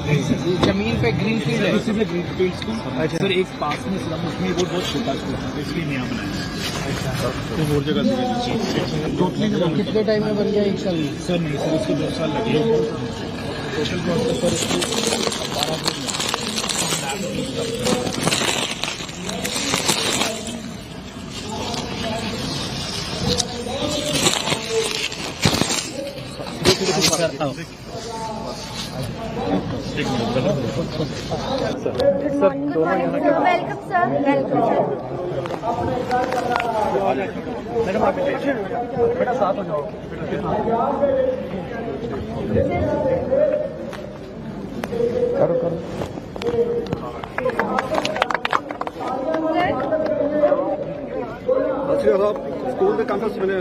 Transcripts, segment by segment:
जमीन पे green field है, उसी में ग्रीन फील्ड स्कूल। अच्छा सर, एक पास में स्लम, उसमें वो बहुत छोटा स्कूल है, इसलिए नया बनाया। अच्छा तो और जगह टोटली कितने टाइम में बन गया? 1 साल में? सर नहीं सर, उसको 2 साल लगे। टोटल कॉस्ट सर इसको 12 sir. Welcome sir, welcome sir. Madam आप बेटा साथ हो जाओ। करो करो। स्कूल का कैंपस बने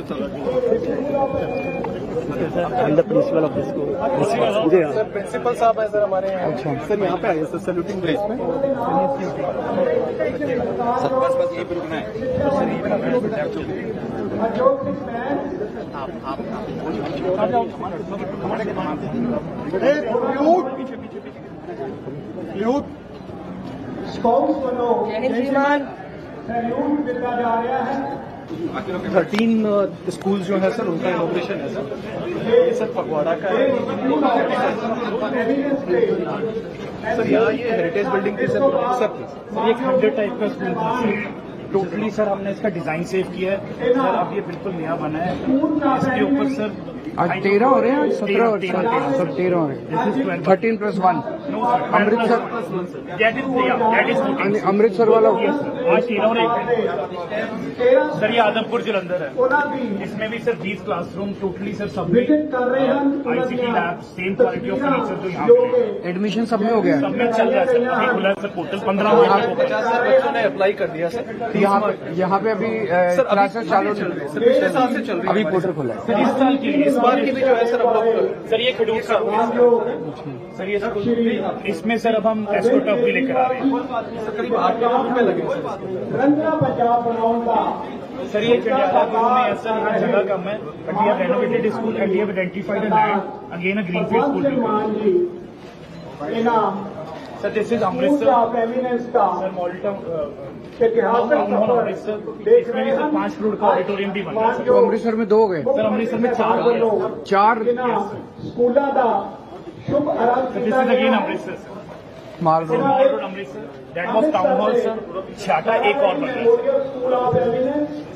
प्रिंसिपल ऑफ द स्कूल। जी हाँ सर, प्रिंसिपल साहब है सर हमारे यहाँ। अच्छा सर यहाँ पे आइए सर, सैल्यूटिंग प्लेस में। सर बस यही पे रुकना है। सैल्यूट मिलता जा रहा है। 13 स्कूल जो है सर, उनका इनॉग्रेशन है सर। ये सर फगवाड़ा का है सर। यहाँ ये हेरिटेज बिल्डिंग की सर ये 100 टाइप का स्कूल था टोटली सर। हमने इसका डिजाइन सेव किया है सर। अब ये बिल्कुल नया बना है। इसके ऊपर सर आज 13 हो रहे हैं, 17 सब 13 हो रहे हैं। 13+1 अमृतसर। अमृतसर वाला आज 13 और 1 सर। ये आदमपुर जलंधर है। इसमें भी सर 20 क्लासरूम टोटली सर, सब ICT lab, same quality of furniture जो यहाँ पे एडमिशन सब में हो गया। सब में चल रहा है सर। अभी खुला है सर पोर्टल 15 मार्च को। 50 बच्चों ने अप्लाई कर दिया सर। यहाँ पे अभी क्लासेस चालू चल रही है सर, पिछले साल से चल रही है। अभी पोर्टल खुला है सर इस साल के लिए, इस बार की भी जो है सर अब लोग सर ये खडूर का सर, ये स्कूल इसमें सर अब हम एस्ट्रोटर्फ भी लेकर आ रहे हैं करीब 8 लाख रुपए लगे सर। ये चंडियाला गुरु में सर यहाँ जगह कम है, बट ये renovated school and we have identified a land again a greenfield school. Sir this is Amritsar sir, model town Amritsar. इसमें भी सर 5 करोड़ का ऑडिटोरियम भी बना है तो अमृतसर में 2 हो गए सर। अमृतसर में 4 this is again Amritsar sir. Mall sir road mall road Amritsar, that was town hall sir. छाटा एक और बन रहा है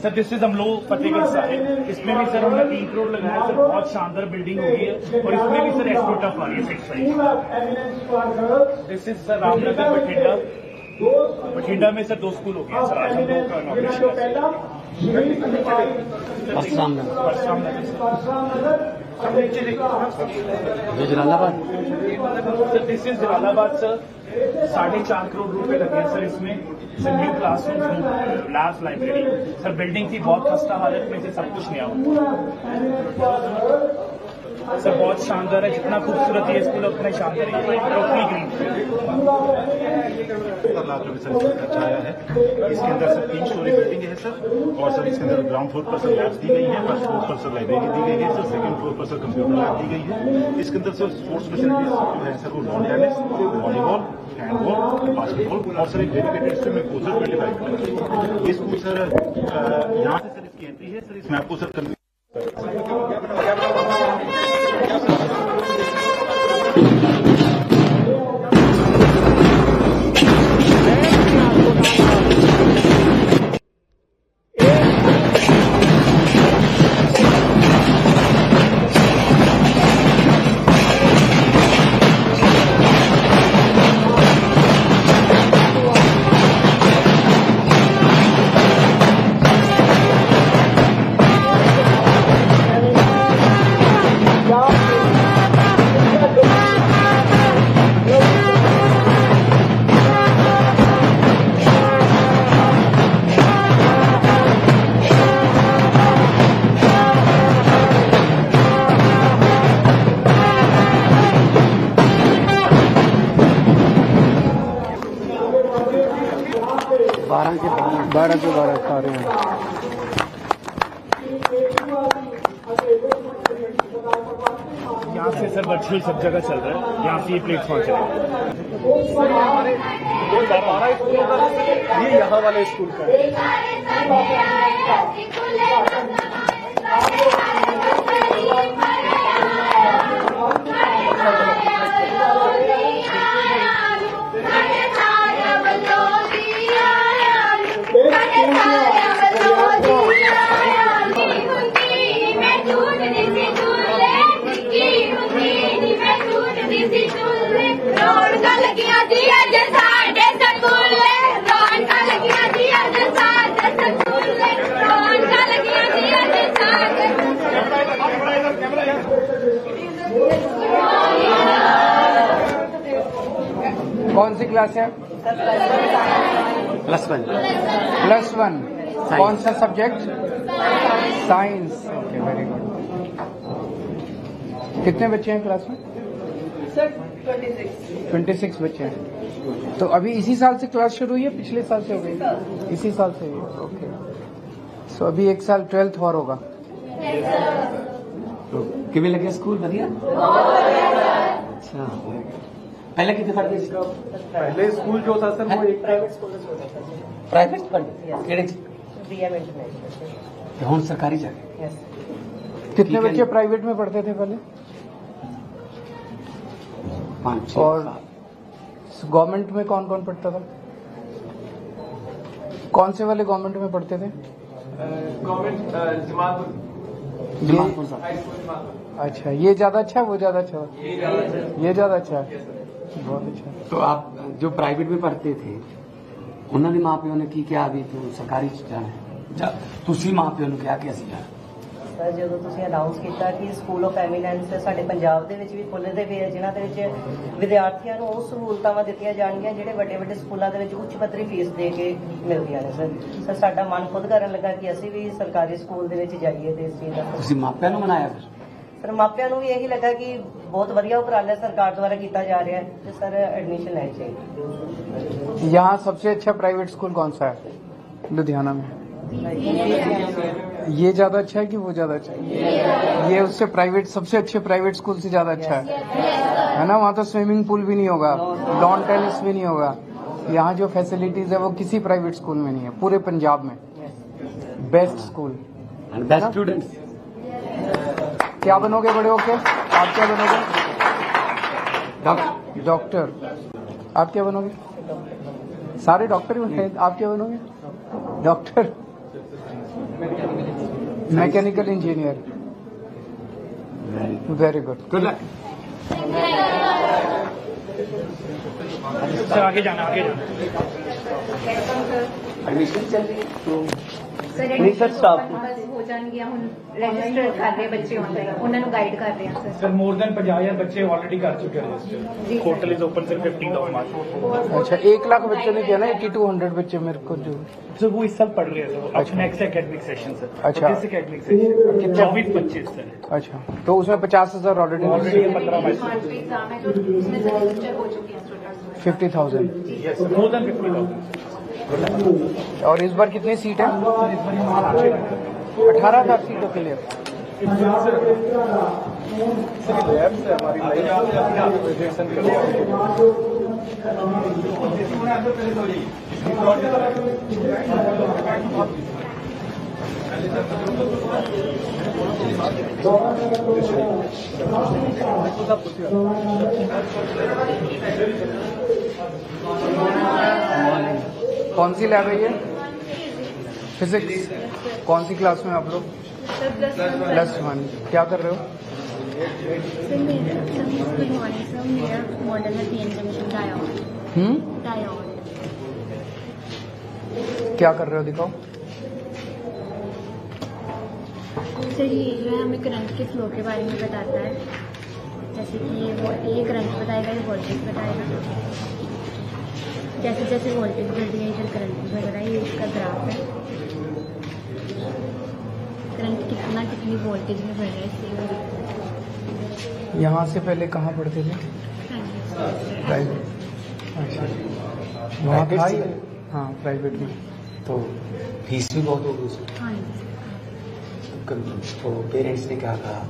सर। दिस इज हम लोग फतेहगढ़ साहिब। इसमें भी सर हमने 3 करोड़ लगाया सर। बहुत शानदार बिल्डिंग हो गई है और इसमें भी सर एस्ट्रोटर्फ आ रही है 6 side. This is sir Ramnagar Bathinda. Bathinda में सर 2 स्कूल हो गए सर। आज हम लोग का inauguration Jalalabad. Sir this is Jalalabad sir. 4.5 crore रुपए लगे हैं सर इसमें sir. New classroom, labs, library sir. Building थी बहुत खस्ता हालत में से, सब कुछ नया हुआ सर। बहुत शानदार है, जितना खूबसूरत है स्कूल उतना ही शानदार है। टोटली ग्रीन 70 लाख रुपए सर इसका खर्चा आया है। इसके अंदर सर 3 स्टोरी बिल्डिंग है सर। और सर इसके अंदर ग्राउंड फ्लोर पर सर लैब्स दी गई है, फर्स्ट फ्लोर पर सर लाइब्रेरी दी गई है सर, सेकंड फ्लोर पर सर कंप्यूटर लैब दी गई है। इसके अंदर सर स्पोर्ट्स फैसिलिटीज जो है सर, वो lawn tennis, volleyball, handball, basketball और सर एक डेडिकेटेड स्विमिंग पूल सर 25 है। ये स्कूल सर यहाँ से सर इसकी एंट्री है सर। इस मैप को सर बारह के 12 सारे हैं। से सर वर्चुअल सब जगह चल रहा है, यहाँ से ये प्लेटफॉर्म चलेगा। ये यहाँ वाले स्कूल का है। कौन सी क्लास है? +1। +1। कौन सा subject? Science. Okay, very good. कितने बच्चे हैं क्लास में? सर 26। 26 बच्चे हैं। तो अभी इसी साल से क्लास शुरू हुई है, पिछले साल से हो गई? इसी साल से हुई है। ओके। सो अभी एक साल 12th और होगा। तो किਵੇਂ लगे स्कूल? बढ़िया। अच्छा, पहले कितने पढ़ते थे? पहले स्कूल जो था सर वो एक प्राइवेट स्कूल प्राइवेट पढ़ते ਕਿਹੜੇ ਚ? DM international. ਤੇ ਹੁਣ सरकारी जाके। यस। कितने ठीक है। बच्चे प्राइवेट में पढ़ते थे पहले? 5-6 और गवर्नमेंट में कौन कौन पढ़ता था? कौन से वाले गवर्नमेंट में पढ़ते थे? जमालपुर साहब। अच्छा, ये ज्यादा अच्छा है, वो ज्यादा अच्छा है? ये ज्यादा अच्छा है। बहुत अच्छा। तो आप जो प्राइवेट में पढ़ते थे ਉਹਨਾਂ ਦੇ ਮਾਪਿਆਂ ਨੇ ਕੀ ਕਿਹਾ ਵੀ ਤੂੰ ਸਰਕਾਰੀ ਚ ਜਾਣਾ ਜਾਂ ਤੁਸੀਂ ਮਾਪਿਆਂ ਨੂੰ ਕਿਹਾ ਕਿ ਅਸੀਂ ਜਾਣਾ? ਸਰ ਜਦੋਂ ਤੁਸੀਂ ਅਨਾਉਂਸ ਕੀਤਾ ਕਿ ਸਕੂਲ ਆਫ ਐਮੀਨੈਂਸ ਸਾਡੇ ਪੰਜਾਬ ਦੇ ਵਿੱਚ ਵੀ ਖੁੱਲ੍ਹਦੇ ਪਏ ਆ, ਜਿਨ੍ਹਾਂ ਦੇ ਵਿੱਚ ਵਿਦਿਆਰਥੀਆਂ ਨੂੰ ਉਹ ਸਹੂਲਤਾਂ ਦਿੱਤੀਆਂ ਜਾਣਗੀਆਂ ਜਿਹੜੇ ਵੱਡੇ ਵੱਡੇ ਸਕੂਲਾਂ ਦੇ ਵਿੱਚ ਉੱਚ ਪੱਧਰੀ ਫੀਸ ਦੇ ਕੇ ਮਿਲਦੀਆਂ ਨੇ। ਸਰ ਸਾਡਾ ਮਨ ਖੁਦ ਕਰਨ ਲੱਗਾ ਕਿ ਅਸੀਂ ਵੀ ਸਰਕਾਰੀ ਸਕੂਲ ਦੇ ਵਿੱਚ ਜਾਈਏ ਤੇ ਇਸ ਚੀਜ਼ ਦਾ ਤੁਸੀਂ ਮਾਪਿਆਂ ਨੂੰ ਮਨਾਇਆ ਫਿਰ? ਸਰ ਮਾਪਿਆਂ ਨੂੰ ਵੀ ਇਹੀ ਲੱਗਾ ਕਿ ਬਹੁਤ ਵਧੀਆ ਉਪਰਾਲਾ ਸਰਕਾਰ ਦੁਆਰਾ ਕੀਤਾ ਜਾ ਰਿਹਾ ਹੈ ਤੇ ਸਰ ਐਡਮਿਸ਼ਨ ਲੈਣੀ ਚਾਹੀਦੀ। यहाँ सबसे अच्छा प्राइवेट स्कूल कौन सा है लुधियाना में? ये ज्यादा अच्छा है कि वो ज्यादा अच्छा है? ये उससे प्राइवेट, सबसे अच्छे प्राइवेट स्कूल से ज्यादा अच्छा है ना? वहाँ तो स्विमिंग पूल भी नहीं होगा, लॉन टेनिस भी नहीं होगा। यहाँ जो फैसिलिटीज है वो किसी प्राइवेट स्कूल में नहीं है पूरे पंजाब में। Best school. And best students. क्या बनोगे बड़े होके? आप क्या बनोगे? डॉक्टर। डॉक्टर। आप क्या बनोगे? सारे डॉक्टर ही बने। आप क्या बनोगे? Doctor, mechanical engineer. Very good. Good luck. Sir आगे जाना, आगे जाना। एडमिशन चल रही है तो ਨਹੀਂ ਸਰ ਸਟਾਫ ਹੋ ਜਾਣਗੀਆਂ ਹੁਣ ਰਜਿਸਟਰ ਕਰ ਰਹੇ ਬੱਚੇ ਆਨਲਾਈਨ, ਉਹਨਾਂ ਨੂੰ ਗਾਈਡ ਕਰ ਰਹੇ ਹਾਂ सर मोर देन 50,000 बच्चे ऑलरेडी कर चुके हैं register. Portal is open sir 15th of March। अच्छा, 1 लाख बच्चों ने किया ना? 8200 बच्चे मेरे को जो। सर वो इस साल पढ़ रहे हैं अच्छा। अब नेक्स्ट एकेडमिक सेशन सर। अच्छा। This academic session 24-25 sir. अच्छा, तो उसमें 50,000 ऑलरेडी ऑलरेडी। 15 मई एग्जाम है तो उसमें से रजिस्टर हो चुके हैं स्टूडेंट्स। 50,000। Yes, more than 50,000। और इस बार कितनी सीट है? 18,000 सीटों के लिए। कौन सी लैब है ये? फिजिक्स। कौन सी क्लास में आप लोग? +1। क्या कर रहे हो? गुड मॉर्निंग सर, मेरा मॉडल है पीएन कमीशन डायोड। क्या कर रहे हो, दिखाओ। सर ये जो है हमें करंट के फ्लो के बारे में बताता है, जैसे कि ये करंट बताएगा, ये वोल्टेज बताएगा। जैसे जैसे वोल्टेज बढ़ रही है इधर करंट भी बढ़ रहा है। ये इसका ग्राफ है, करंट कितनी वोल्टेज में बढ़ रहा है इससे। यहाँ से पहले कहाँ पढ़ते थे? प्राइवेट। अच्छा, वहाँ था ही? हाँ, प्राइवेट में। तो फीस भी बहुत होगी उसमें। हाँ तो पेरेंट्स ने क्या कहा?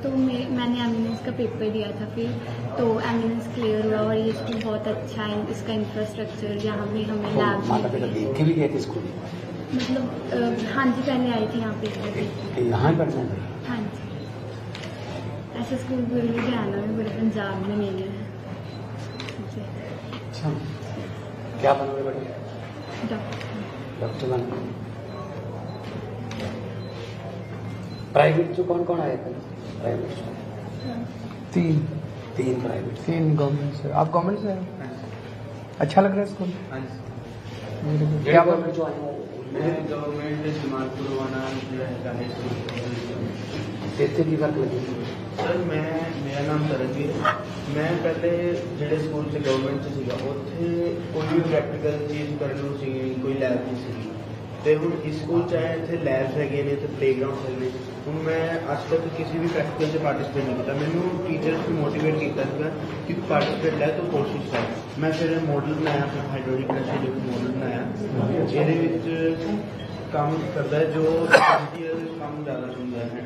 तो मैंने एमिनेंस का पेपर दिया था फिर, तो एमिनेंस क्लियर हुआ और ये स्कूल बहुत अच्छा है, इसका इंफ्रास्ट्रक्चर यहाँ भी हमें तो लैब माता पिता देख के भी गए थे स्कूल? मतलब हाँ जी, पहले आई थी यहाँ पे यहाँ ही पढ़ना है? हाँ जी। ऐसे स्कूल पूरे लुधियाना में, पूरे पंजाब में नहीं है जी। अच्छा, क्या बनोगे बेटे? डॉक्टर बनोगे। प्राइवेट जो कौन कौन आए थे? प्राइवेट तीन प्राइवेट, 3 गवर्नमेंट से। आप गवर्नमेंट से हैं? अच्छा लग रहा है स्कूल? क्या गवर्नमेंट जो आए? गवर्नमेंट जमालपुर वाना कितने की फर्क लगी? सर मेरा नाम तरनवीर है। मैं पहले ਜਿਹੜੇ ਸਕੂਲ 'ਚ ਗਵਰਨਮੈਂਟ 'ਚ ਸੀਗਾ ਉੱਥੇ ਕੋਈ ਵੀ ਪ੍ਰੈਕਟੀਕਲ ਚੀਜ਼ ਕਰਨ ਨੂੰ ਸੀ, ਕੋਈ ਲੈਬ ਨਹੀਂ ਸੀ। ਤੇ ਹੁਣ ਇਸ ਸਕੂਲ 'ਚ ਆਇਆ, ਇੱਥੇ ਲੈਬਸ ਹੈਗੇ ਨੇ ਤੇ ਪਲੇਗਰਾਉਂਡ ਹੈਗੇ ਨੇ। ਹੁਣ ਮੈਂ ਅੱਜ ਤੱਕ ਕਿਸੇ ਵੀ ਪ੍ਰੈਕਟੀਕਲ 'ਚ ਪਾਰਟਿਸਿਪੇਟ ਨਹੀਂ ਕੀਤਾ। ਮੈਨੂੰ ਟੀਚਰਸ ਨੇ ਮੋਟੀਵੇਟ ਕੀਤਾ ਸੀਗਾ ਕਿ ਪਾਰਟਿਸਿਪੇਟ ਲੈ ਤੂੰ ਕੋਸ਼ਿਸ਼ ਕਰ। ਮੈਂ ਫਿਰ ਮਾਡਲ ਬਣਾਇਆ, ਆਪਣਾ ਹਾਈਡ੍ਰੋਲਿਕ ਪ੍ਰੈਸ਼ਰ ਲਿਫਟ ਮਾਡਲ ਬਣਾਇਆ। ਇਹਦੇ ਵਿੱਚ ਕੰਮ ਕਰਦਾ ਹੈ ਜੋ ਕੰਮ ਜ਼ਿਆਦਾ ਹੁੰਦਾ ਹੈ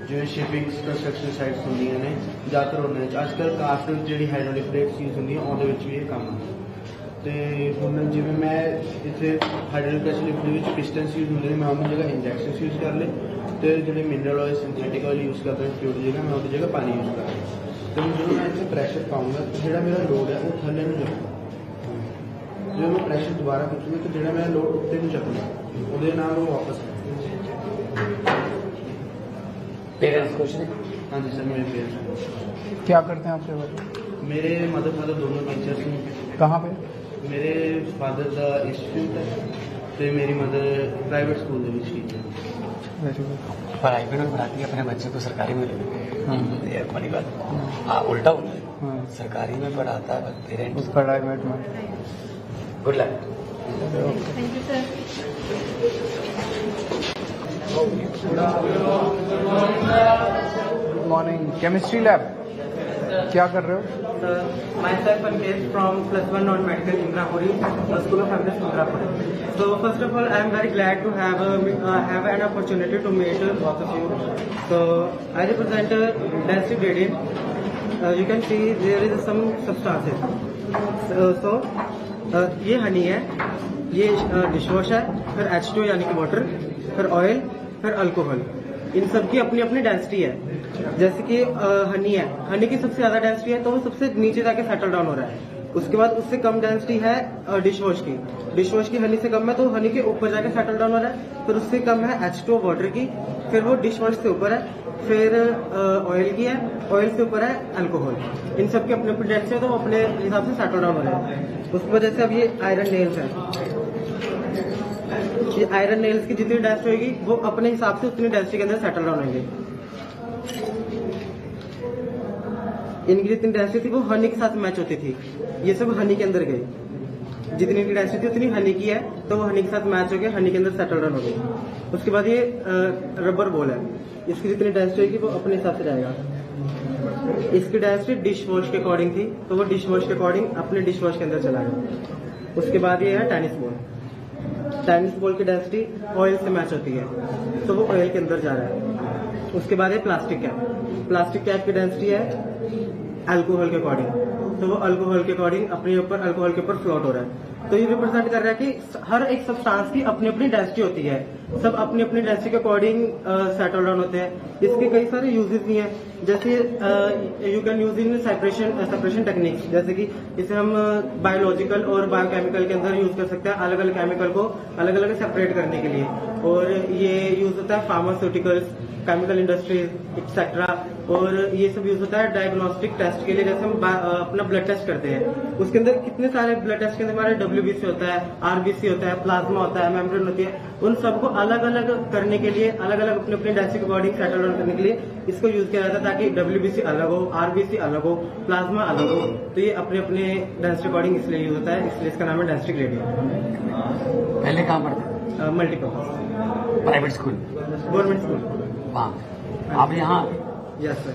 ਜਿਵੇਂ ਸ਼ਿਪਿੰਗ ਕੰਸਟਰਕਸ਼ਨ ਸਾਈਟਸ ਹੁੰਦੀਆਂ ਨੇ ਜ਼ਿਆਦਾਤਰ ਉਹਨਾਂ 'ਚ। ਅੱਜ ਕੱਲ੍ਹ ਕਾਫੀ ਜਿਹੜੀ ਹਾਈਡ੍ਰੋਲਿਕ ਬ੍ਰੇਕਸ ਯੂਜ਼ ਹੁੰਦੀਆਂ ਉਹਦੇ ਵਿੱਚ ਵੀ ਇਹ ਕੰਮ ਆਉਂਦਾ। ਤੇ ਹੁਣ ਜਿਵੇਂ ਮੈਂ ਇੱਥੇ ਹਾਈਡ੍ਰੋਲਿਕ ਪ੍ਰੈਸ਼ਰ ਲਿਫਟ ਦੇ ਵਿੱਚ ਪਿਸਟਨਸ ਯੂਜ਼ ਹੁੰਦੇ ਨੇ, ਮੈਂ ਉਹਦੀ ਜਗ੍ਹਾ ਇੰਜੈਕਸ਼ਨਸ ਯੂਜ਼ ਕਰ ਲਏ। ਤੇ ਜਿਹੜੇ mineral oil synthetic oil use ਕਰਦਾ ਫਿਊਡ ਦੀ ਜਗ੍ਹਾ ਮੈਂ ਉਹਦੀ ਜਗ੍ਹਾ ਪਾਣੀ ਯੂਜ਼ ਕਰ ਲਿਆ। ਤੇ ਹੁਣ ਜਦੋਂ ਮੈਂ ਇੱਥੇ ਪ੍ਰੈਸ਼ਰ ਪਾਊਂਗਾ ਤਾਂ ਜਿਹੜਾ ਮੇਰਾ ਲੋਡ ਹੈ ਉਹ ਥੱਲੇ ਨੂੰ ਜਾਊਗਾ। ਜਦੋਂ ਮੈਂ ਪ੍ਰੈਸ਼ਰ ਦੁਬਾਰਾ ਖਿੱਚੂਗਾ ਤਾਂ ਜਿਹੜਾ ਮੇਰਾ ਲੋਡ ਉੱਤੇ ਨੂੰ ਚੱਕੂਗਾ, ਉਹਦੇ ਨਾਲ ਉਹ ਵਾਪਸ पेरेंट्स खुश थे? हाँ जी सर, मेरे पेरेंट्स क्या करते हैं आपके बच्चे? मेरे मदर फादर दोनों टीचर्स हैं। कहाँ पे? मेरे फादर का इंस्टीट्यूट है तो मेरी मदर प्राइवेट स्कूल के टीचर। Very good. प्राइवेट में पढ़ाती है अपने बच्चे को सरकारी में ले लेते हैं, बड़ी बात। हाँ, उल्टा होता है, हाँ, सरकारी में पढ़ाता है पेरेंट्स। उस प्राइवेट में। Good luck. Thank you sir. Good morning. Chemistry lab क्या कर रहे हो? Myself and case from +1 non-medical Indrapuri, School of Happiness Indrapuri. So first of all, I am very glad to have an opportunity to meet both of you. So I represent density gradient. You can see there is some substances. So ये हनी है, ये dishwash है, फिर H2 यानी कि water, फिर oil, फिर alcohol. इन सब की अपनी अपनी डेंसिटी है। जैसे कि हनी है, हनी की सबसे ज्यादा डेंसिटी है तो वो सबसे नीचे जाके सेटल डाउन हो रहा है। उसके बाद उससे कम डेंसिटी है डिशवॉश की। डिशवॉश की हनी से कम है तो हनी के ऊपर जाके सेटल डाउन हो रहा है। फिर उससे कम है H2 वाटर की, फिर वो डिशवॉश से ऊपर है, फिर ऑयल की है, ऑयल से ऊपर है अल्कोहल। इन सब की अपनी अपनी डेंसिटी है तो वो अपने हिसाब से सेटल डाउन हो रहा है। उसकी वजह से अब ये आयरन नेल्स है, आयरन नेल्स की जितनी डेंसिटी होगी वो अपने हिसाब से उतनी डेंसिटी के अंदर सेटल डाउन होंगे। इनकी जितनी डेंसिटी थी वो हनी के साथ मैच होती थी, ये सब हनी के अंदर गई। जितनी इनकी डेंसिटी थी उतनी हनी की है तो वो हनी के साथ मैच हो गए, हनी के अंदर सेटल डाउन हो गई। उसके बाद ये रबर बॉल है, इसकी जितनी डेंसिटी होगी वो अपने हिसाब से जाएगा। इसकी डेंसिटी डिश वॉश के अकॉर्डिंग थी तो वो डिश वॉश के अकॉर्डिंग अपने डिश वॉश के अंदर चला गया। उसके बाद ये है टेनिस बॉल। टेनिस बॉल की डेंसिटी ऑयल से मैच होती है तो वो ऑयल के अंदर जा रहा है। उसके बाद ये प्लास्टिक कैप। प्लास्टिक कैप की डेंसिटी है अल्कोहल के अकॉर्डिंग तो वो अल्कोहल के अकॉर्डिंग अपने ऊपर अल्कोहल के ऊपर फ्लोट हो रहा है। तो ये रिप्रेजेंट कर रहा है कि हर एक सब्सटेंस की अपनी अपनी डेंसिटी होती है, सब अपनी अपनी डेंसिटी के अकॉर्डिंग सेटल डाउन होते हैं। इसके कई सारे यूजेस भी हैं, जैसे you can use in separation techniques, जैसे कि इसे हम बायोलॉजिकल और बायोकेमिकल के अंदर यूज कर सकते हैं, अलग अलग केमिकल को अलग अलग सेपरेट करने के लिए। और ये यूज होता है फार्मास्यूटिकल्स, केमिकल इंडस्ट्रीज एक्सेट्रा, और ये सब यूज होता है डायग्नोस्टिक टेस्ट के लिए। जैसे हम अपना ब्लड टेस्ट करते हैं, उसके अंदर कितने सारे ब्लड टेस्ट के अंदर हमारे WBC होता है, RBC होता है, प्लाज्मा होता है, मेम्ब्रेन होती है। उन सबको अलग अलग करने के लिए, अलग अलग अपने अपने डेंसिटी के अकॉर्डिंग सेटल डाउन करने के लिए इसको यूज किया जाता है, ताकि WBC अलग हो, RBC अलग हो, प्लाज्मा अलग हो। तो ये अपने अपने डेंसिटी अकॉर्डिंग इसलिए यूज होता है, इसलिए इसका नाम है डेंसिटी ग्रेडियंट। पहले कहाँ पढ़ते? Multipurpose private school, government school. वहाँ आप यहाँ? Yes sir.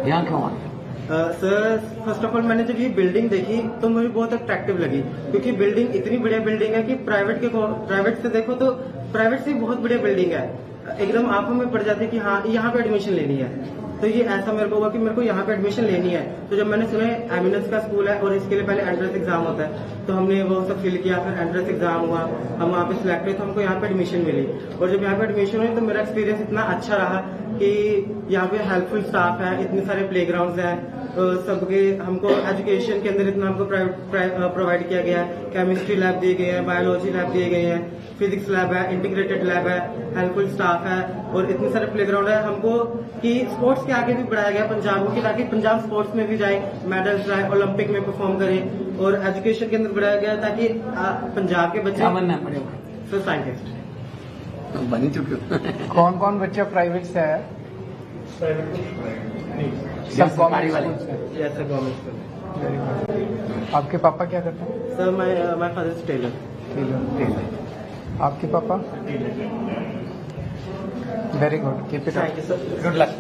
यहाँ क्यों आते? सर फर्स्ट ऑफ ऑल मैंने जब ये बिल्डिंग देखी तो मुझे बहुत अट्रैक्टिव लगी, क्योंकि बिल्डिंग इतनी बढ़िया बिल्डिंग है कि प्राइवेट से देखो तो प्राइवेट से बहुत बढ़िया बिल्डिंग है, एकदम आंखों में पड़ जाती है कि हाँ यहाँ पे एडमिशन लेनी है। तो ये ऐसा मेरे को हुआ कि मेरे को यहाँ पे एडमिशन लेनी है। तो जब मैंने सुना एमिनेंस का स्कूल है और इसके लिए पहले एंट्रेंस एग्जाम होता है, तो हमने वो सब फिल किया, फिर एंट्रेंस एग्जाम हुआ, हम वहाँ पे सिलेक्ट हुए, तो हमको यहाँ पे एडमिशन मिली। और जब यहाँ पे एडमिशन हुई तो मेरा एक्सपीरियंस इतना अच्छा रहा कि यहाँ पे हेल्पफुल स्टाफ है, इतने सारे प्लेग्राउंड्स हैं, सबके हमको एजुकेशन के अंदर इतना हमको प्रोवाइड किया गया है। केमिस्ट्री लैब दिए गए हैं, बायोलॉजी लैब दिए गए हैं, फिजिक्स लैब है, इंटीग्रेटेड लैब है, हेल्पफुल स्टाफ है और इतने सारे प्लेग्राउंड है। हमको कि स्पोर्ट्स के आगे भी बढ़ाया गया पंजाब को, कि ताकि पंजाब स्पोर्ट्स में भी जाए, मेडल्स लाए, ओलंपिक में परफॉर्म करे, और एजुकेशन के अंदर बढ़ाया गया ताकि पंजाब के बच्चे बनना पड़ेगा तो साइंटिस्ट बन ही चुके हो। कौन कौन बच्चा प्राइवेट से है? सब सरकारी वाले। जैसे गवर्नमेंट स्कूल। आपके पापा क्या करते हैं? Sir my father is tailor. आपके पापा? Very good, keep it thank you sir. Good luck.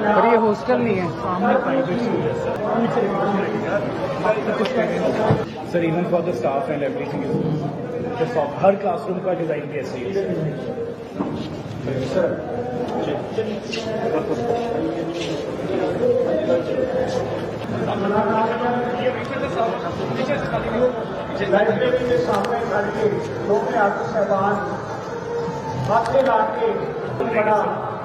पर ये हॉस्टल नहीं है। सामने प्राइवेट स्कूल है sir, even for the staff and everything is हर क्लासरूम का डिजाइन कैसे है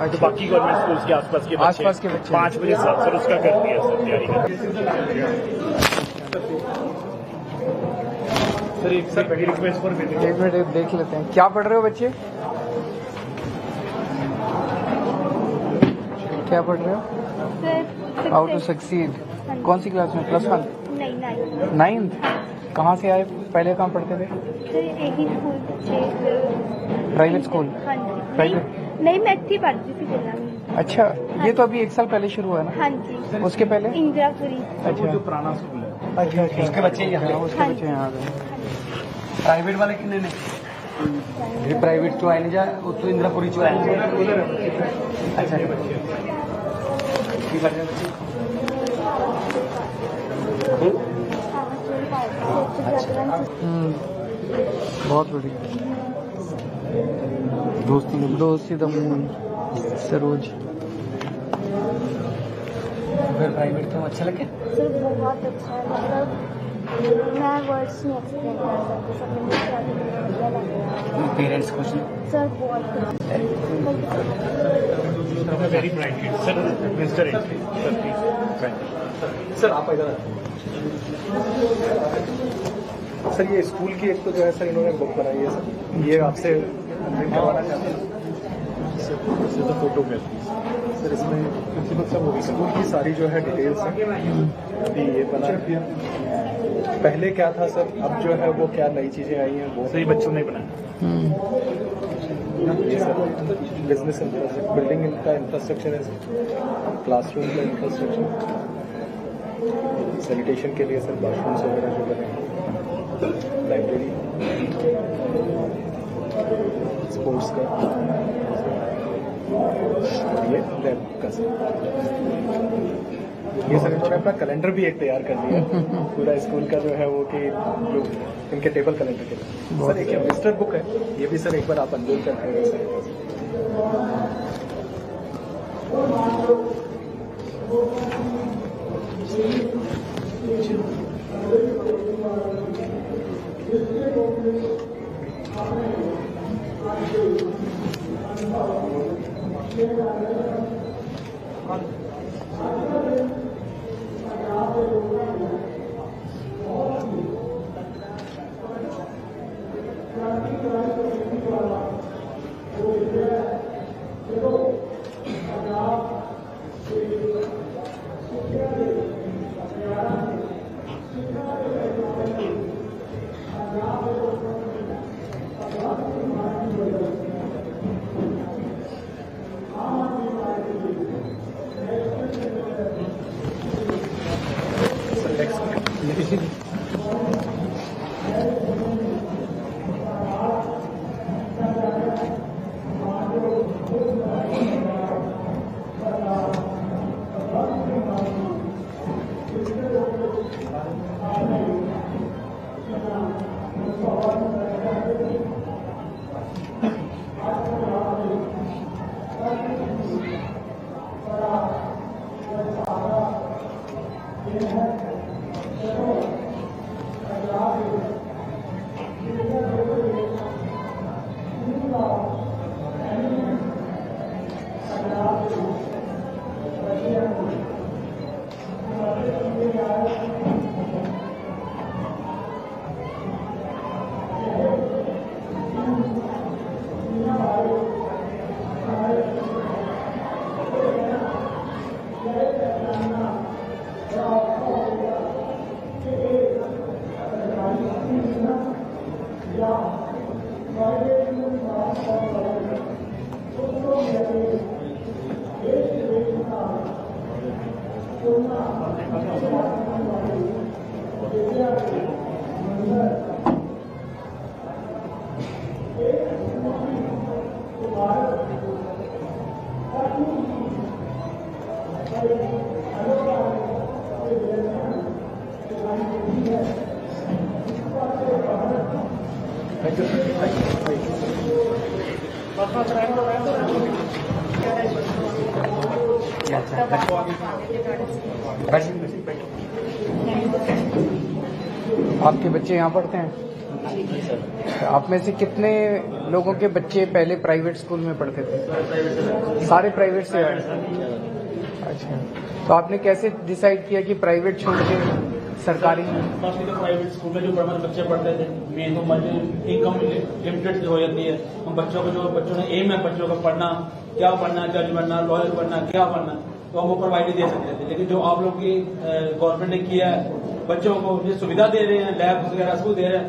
तो बाकी गवर्नमेंट स्कूल्स के आसपास के बच्चे 5 बजे सर उसका कर दिया सर तैयारी सर। एक सर रिक्वेस्ट फॉर एक मिनट देख लेते हैं, क्या पढ़ रहे हो बच्चे? क्या पढ़ रहे हो? How to succeed. कौन सी क्लास में? +1? नहीं, 9th। कहाँ से आए? पहले कहाँ पढ़ते थे? सर एक ही स्कूल, प्राइवेट स्कूल? हाँ जी। प्राइवेट? नहीं, मैं अच्छी पढ़ती थी जिला में। अच्छा, ये तो अभी 1 साल पहले शुरू हुआ है ना? हाँ जी। उसके पहले? इंदिरापुरी। अच्छा, जो पुराना स्कूल है। अच्छा अच्छा, उसके बच्चे यहाँ गए। उसके बच्चे यहाँ आ गए। प्राइवेट वाले कितने ने ये प्राइवेट चो आए जा तो इंदिरापुरी चो आए। अच्छा बहुत बढ़िया। दोस्ती द मून सरोज। फिर प्राइवेट तो अच्छा लगे? सर बहुत अच्छा है, मतलब मैं वर्ड्स नहीं एक्सप्लेन कर सकती, सब में बढ़िया लग रहा है। पेरेंट्स खुश हैं? सर बहुत very bright sir. Mister sir please. Sir आप इधर सर, ये स्कूल की एक तो जो है सर इन्होंने बुक बनाई है सर, ये आपसे करवाना चाहते हैं सर तो फोटोग्राफी सर। इसमें प्रिंसिपल साहब वो स्कूल की सारी जो है डिटेल्स हैं, अभी ये बना रखी है। पहले क्या था सर, अब जो है वो क्या नई चीजें आई हैं वो सही बच्चों ने बनाया। ये सर बिजनेस इंफ्रास्ट्रक्चर, बिल्डिंग का इंफ्रास्ट्रक्चर है सर, क्लासरूम का इंफ्रास्ट्रक्चर, सैनिटेशन के लिए सर बाथरूम्स वगैरह जो बने, लाइब्रेरी, स्पोर्ट्स का, ये लैब का सर। ये सर इन्होंने अपना कैलेंडर भी एक तैयार कर दिया पूरा स्कूल का जो है वो, कि जो इनके टेबल कैलेंडर के लिए सर। एक विजिटर बुक है, ये भी सर एक बार आप अनरोल करते हैं जी आपके बच्चे यहाँ पढ़ते हैं? आप में से कितने लोगों के बच्चे पहले प्राइवेट स्कूल में पढ़ते थे? सारे प्राइवेट से आए? अच्छा, तो आपने कैसे डिसाइड किया कि प्राइवेट छोड़ के सरकारी में? तो प्राइवेट स्कूल में जो बच्चे पढ़ते थे, मेन तो इनकम लिमिटेड हो जाती है। हम बच्चों ने एम है बच्चों का पढ़ना, क्या पढ़ना, जज बनना, लॉयर बनना, क्या बनना, तो हम वो प्रोवाइड नहीं दे सकते थे। लेकिन जो आप लोग की गवर्नमेंट ने किया है, बच्चों को ये सुविधा दे रहे हैं, लैब वगैरह सब दे रहे हैं।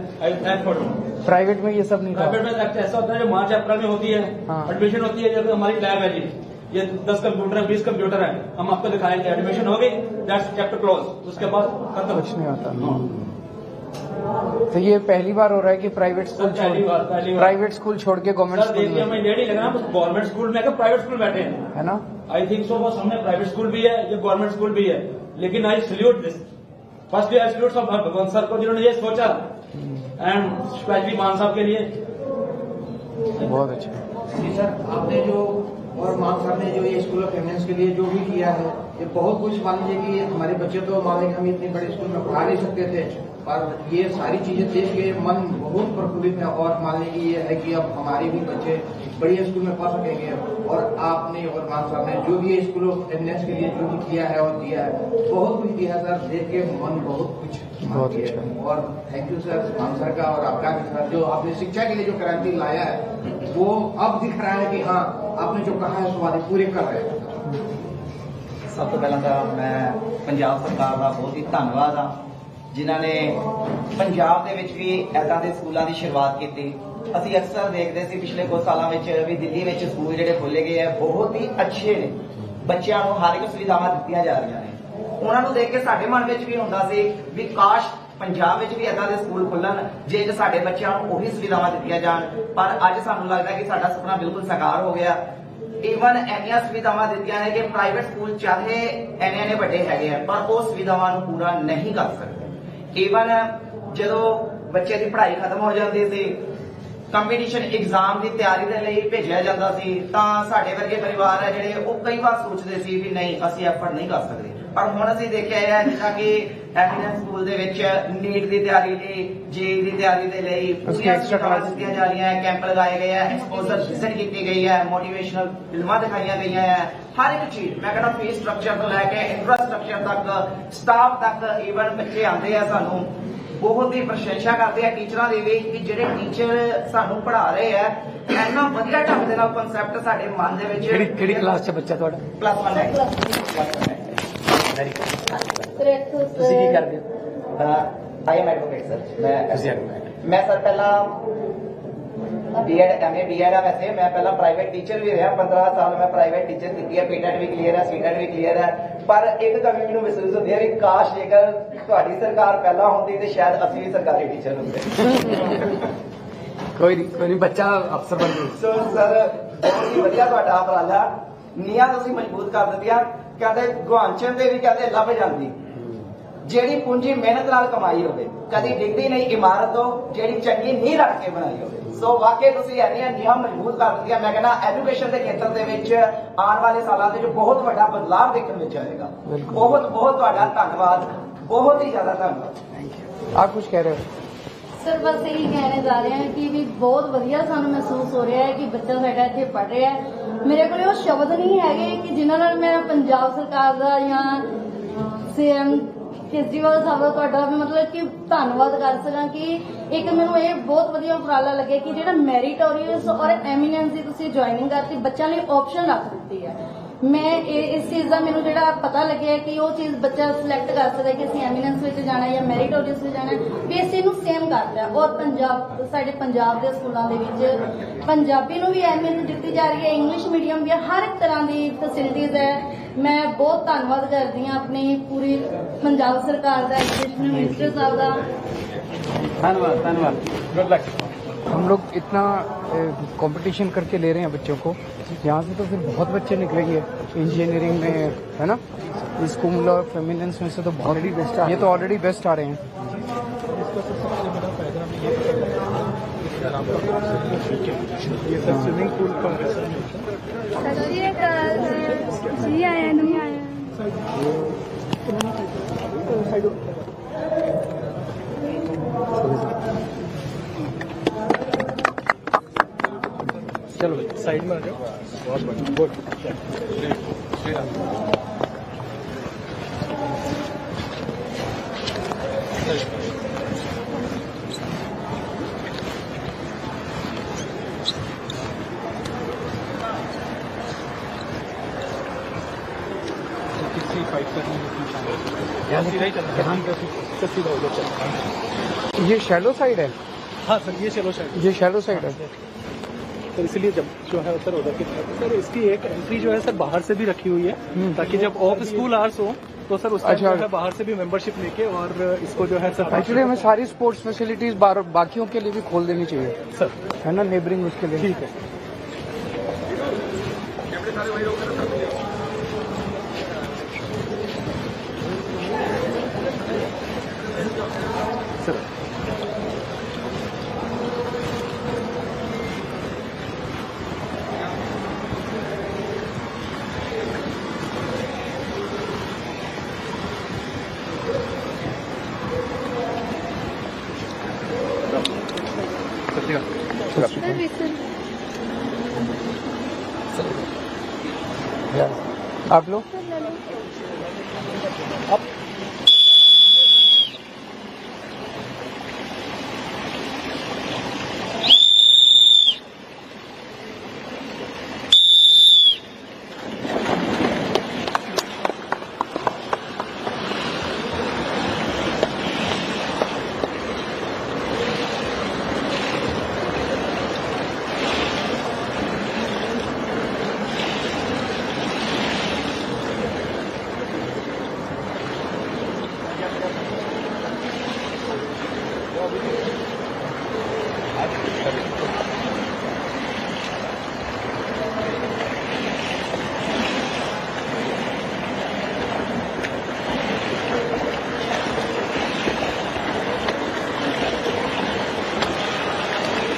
प्राइवेट में ये सब नहीं था? प्राइवेट में ऐसा होता है जो मार्च अप्रैल में होती है, एडमिशन होती है, जब हमारी लैब है जी, ये 10 कंप्यूटर है, 20 कंप्यूटर है, हम आपको दिखाएंगे, एडमिशन हो गई, दैट्स चैप्टर क्लोज, उसके बाद खत्म। कुछ नहीं होता। तो ये पहली बार हो रहा है कि प्राइवेट स्कूल प्राइवेट स्कूल छोड़ के गवर्नमेंट स्कूल में? हमें ये नहीं लग रहा गवर्नमेंट स्कूल में प्राइवेट स्कूल बैठे हैं, है ना? I think so. बस हमने प्राइवेट स्कूल भी है, ये गवर्नमेंट स्कूल भी है, लेकिन I salute this first I salute Bhagwant sir को जिन्होंने ये सोचा, एंड स्पेशली मान साहब के लिए बहुत अच्छा। जी सर, आपने जो और मान साहब ने जो ये स्कूल ऑफ एमिनेंस के लिए जो भी किया है, ये बहुत कुछ मान लीजिए कि हमारे बच्चे तो मान लीजिए हम इतने बड़े स्कूल में पढ़ा नहीं सकते थे, पर ये सारी चीजें देख के मन बहुत प्रफुल्लित है। और मान लीजिए ये है कि अब हमारे भी बच्चे बढ़िया स्कूल में पढ़ सकेंगे। और आपने और मान साहब ने जो भी स्कूल ऑफ एमिनेंस के लिए जो भी किया है और दिया है, बहुत कुछ दिया है सर, देख के मन बहुत कुछ अच्छा। और थैंक यू सर, मान सर का और आपका भी सर, जो आपने शिक्षा के लिए जो क्रांति लाया है, वो अब दिख रहा है कि हाँ आपने जो कहा है सो वादे पूरे कर रहे हैं। सब तो पहला तो मैं पंजाब सरकार का बहुत ही धन्यवाद हाँ, जिन्हों ने पंजाब ਦੇ ਵਿੱਚ ਵੀ ऐसा ਦੇ ਸਕੂਲਾਂ ਦੀ शुरुआत की। ਅਸੀਂ अक्सर देखते सी पिछले कुछ सालों में भी दिल्ली में स्कूल ਜਿਹੜੇ खोले गए हैं बहुत ही अच्छे ने, ਬੱਚਿਆਂ ਨੂੰ ਹਰ ਇੱਕ ਸੁਵਿਧਾਵਾਂ ਦਿੱਤੀਆਂ ਜਾ ਰਹੀਆਂ ਨੇ। ਉਹਨਾਂ ਨੂੰ ਦੇਖ ਕੇ ਸਾਡੇ ਮਨ ਵਿੱਚ ਵੀ ਹੁੰਦਾ ਸੀ ਵੀ ਕਾਸ਼ ਪੰਜਾਬ ਵਿੱਚ ਵੀ ਏਦਾਂ ਦੇ ਸਕੂਲ ਖੁੱਲਣ ਜੇ ਸਾਡੇ ਬੱਚਿਆਂ ਨੂੰ ਉਹੀ ਸੁਵਿਧਾਵਾਂ ਦਿੱਤੀਆਂ ਜਾਣ। ਪਰ ਅੱਜ ਸਾਨੂੰ ਲੱਗਦਾ ਕਿ ਸਾਡਾ ਸੁਪਨਾ ਬਿਲਕੁਲ ਸਾਕਾਰ ਹੋ ਗਿਆ। ਈਵਨ ਇੰਨੀਆਂ ਸੁਵਿਧਾਵਾਂ ਦਿੱਤੀਆਂ ਨੇ ਕਿ ਪ੍ਰਾਈਵੇਟ ਸਕੂਲ ਚਾਹੇ ਇੰਨੇ ਵੱਡੇ ਹੈਗੇ ਆ, ਪਰ ਉਹ ਸੁਵਿਧਾਵਾਂ ਨੂੰ ਪੂਰਾ ਨਹੀਂ ਕਰ ਸਕਦੇ। ਈਵਨ ਜਦੋਂ ਬੱਚੇ ਦੀ ਪੜ੍ਹਾਈ ਖਤਮ ਹੋ ਜਾਂਦੀ ਸੀ, ਕੰਪੀਟੀਸ਼ਨ ਐਗਜ਼ਾਮ ਦੀ ਤਿਆਰੀ ਦੇ ਲਈ ਭੇਜਿਆ ਜਾਂਦਾ ਸੀ, ਤਾਂ ਸਾਡੇ ਵਰਗੇ ਪਰਿਵਾਰ ਹੈ ਜਿਹੜੇ ਉਹ ਕਈ ਵਾਰ ਸੋਚਦੇ ਸੀ ਵੀ ਨਹੀਂ ਅਸੀਂ ਐਫਰਟ ਨਹੀਂ ਕਰ ਸਕਦੇ। ਪਰ ਹੁਣ ਅਸੀਂ ਦੇਖਿਆ ਹੈ ਜਿੱਦਾਂ ਕਿ ਐਮੀਨੈਂਸ ਸਕੂਲ ਦੇ ਵਿੱਚ ਨੀਟ ਦੀ ਤਿਆਰੀ ਲਈ, ਜੇਈ ਦੀ ਤਿਆਰੀ ਦੇ ਲਈ ਪੂਰੀਆਂ ਸੁਵਿਧਾਵਾਂ ਦਿੱਤੀਆਂ ਜਾ ਰਹੀਆਂ ਹੈ, ਕੈਂਪ ਲਗਾਏ ਗਏ ਹੈ, ਐਕਸਪੋਜ਼ਰ ਵਿਜ਼ਿਟ ਕੀਤੀ ਗਈ ਹੈ, ਮੋਟੀਵੇਸ਼ਨਲ ਫਿਲਮਾਂ ਦਿਖਾਈਆਂ ਗਈਆਂ ਹੈ। ਹਰ ਇੱਕ ਚੀਜ਼ ਮੈਂ ਕਹਿੰਦਾ ਫੀਸ ਸਟਰਕਚਰ ਤੋਂ ਲੈ ਕੇ ਇਨਫਰਾਸਟ੍ਰਕਚਰ ਤੱਕ, ਸਟਾਫ ਤੱਕ, ਈਵਨ ਬੱਚੇ ਆਉਂਦੇ ਆ ਸਾਨੂੰ ਬਹੁਤ ਹੀ ਪ੍ਰਸ਼ੰਸਾ ਕਰਦੇ ਆ ਟੀਚਰਾਂ ਦੀ ਵੀ ਕਿ ਜਿਹੜੇ ਟੀਚਰ ਸਾਨੂੰ ਪੜ੍ਹਾ ਰਹੇ ਆ ਇੰਨਾ ਵਧੀਆ ਢੰਗ ਦੇ ਨਾਲ ਕਨਸੈਪਟ ਸਾਡੇ ਮਨ ਦੇ ਵਿੱਚ। ਕਿਹੜੀ ਕਲਾਸ 'ਚ ਬੱਚਾ ਤੁਹਾਡਾ? +1 ਹੈ। ਤੁਸੀਂ ਕੀ ਕਰਦੇ ਹੋ? I am advocate sir. ਮੈਂ ਸਰ ਪਹਿਲਾਂ बीएड एमए बीएड है। वैसे मैं पहला प्राइवेट टीचर भी रहा, 15 साल मैं प्राइवेट टीचर की है, पीटेट भी क्लियर है, सीटेट भी क्लियर है। पर एक कमी मैनूं महसूस होती है कि काश जेकर तुहाडी सरकार पहला होंदी तो शायद असं भी सरकारी टीचर होंदे। कोई नहीं, बच्चा अफसर बन गया। सो सर बहुत ही वधिया तुहाडा उपराला, ਨੀਆਂ ਤੁਸੀਂ ਮਜ਼ਬੂਤ ਕਰ ਦਿੱਤੀਆਂ। ਕਹਿੰਦੇ ਗੁਆਂਚਣ ਦੇ ਵੀ ਕਹਿੰਦੇ ਲੱਭ ਜਾਂਦੀ ਜਿਹੜੀ ਪੂੰਜੀ ਮਿਹਨਤ ਨਾਲ ਕਮਾਈ ਹੋਵੇ, ਕਦੀ ਡਿੱਗਦੀ ਨਹੀਂ ਇਮਾਰਤ ਤੋਂ ਜਿਹੜੀ ਚੰਗੀ ਨੀਂਹ ਰੱਖ ਕੇ ਬਣਾਈ ਹੋਵੇ। ਸੋ ਵਾਕਈ ਤੁਸੀਂ ਇੰਨੀਆਂ ਨੀਹਾਂ ਮਜ਼ਬੂਤ ਕਰ ਦਿੱਤੀਆਂ। ਮੈਂ ਕਹਿੰਦਾ ਐਜੂਕੇਸ਼ਨ ਦੇ ਖੇਤਰ ਦੇ ਵਿੱਚ ਆਉਣ ਵਾਲੇ ਸਾਲਾਂ ਦੇ ਵਿੱਚ ਬਹੁਤ ਵੱਡਾ ਬਦਲਾਅ ਦੇਖਣ ਵਿੱਚ ਆਏਗਾ। ਬਹੁਤ ਬਹੁਤ ਤੁਹਾਡਾ ਧੰਨਵਾਦ, ਬਹੁਤ ਹੀ ਜ਼ਿਆਦਾ ਧੰਨਵਾਦ। आप कुछ कह रहे हो? सर बस यही कहने जा रहे हैं कि भी बहुत वधिया सानू महसूस हो रहा है कि बच्चा साडा इत्थे पढ़ रहा है। मेरे को वो शब्द नहीं है कि जिन्हां नाल मैं पंजाब सरकार का या सीएम केजरीवाल साहब का तुहाडा मतलब कि धन्नवाद कर सकां कि एक मैनूं ये बहुत वधिया उपराला लगे कि जिहड़ा मैरिटोरियस और एमिनेंस दी तुसीं ज्वाइनिंग करती बच्चों लई ऑप्शन रख दित्ती है। मैं इस चीज़ का मैनूं जिहड़ा पता लगे कि वो चीज़ बच्चा सिलेक्ट कर सकता है कि असीं एमिनेंस विच जाना है या मैरिटोरियस विच जाना है, भी इस चीज़ नूं सेम कर दिया। और पंजाब साडे पंजाब दे स्कूलों दे विच पंजाबी नूं भी अहमियत दित्ती जा रही है, इंग्लिश मीडियम भी हर एक तरह की फैसिलिटीज़ है। मैं बहुत धन्नवाद करती हूँ अपनी पूरी पंजाब सरकार का, एजुकेशन मिनिस्टर साहब का। धन्यवाद धन्यवाद, गुड लक। हम लोग इतना कंपटीशन करके ले रहे हैं बच्चों को, यहाँ से तो फिर बहुत बच्चे निकलेंगे इंजीनियरिंग में, है ना। स्कूल ऑफ एमिनेंस में से तो बहुत बेस्ट, ये तो ऑलरेडी बेस्ट आ रहे हैं। ये सब स्विमिंग पूल पर जी आया नहीं आया। चलो साइड में आ जाओ। बहुत बढ़िया, गुड। किसी फाइट करने में ये शैलो साइड है? हाँ सर, ये शैलो साइड, ये शैलो साइड है। तो इसलिए जब जो है सर उधर की तरफ सर इसकी एक एंट्री जो है सर बाहर से भी रखी हुई है, ताकि जब ऑफ स्कूल आवर्स हो तो सर उस टाइम जो है बाहर से भी मेंबरशिप लेके और इसको जो है सर एक्चुअली हमें सारी स्पोर्ट्स फैसिलिटीज बाकियों के लिए भी खोल देनी चाहिए सर, है ना, नेबरिंग उसके लिए। ठीक है। सर आप लोग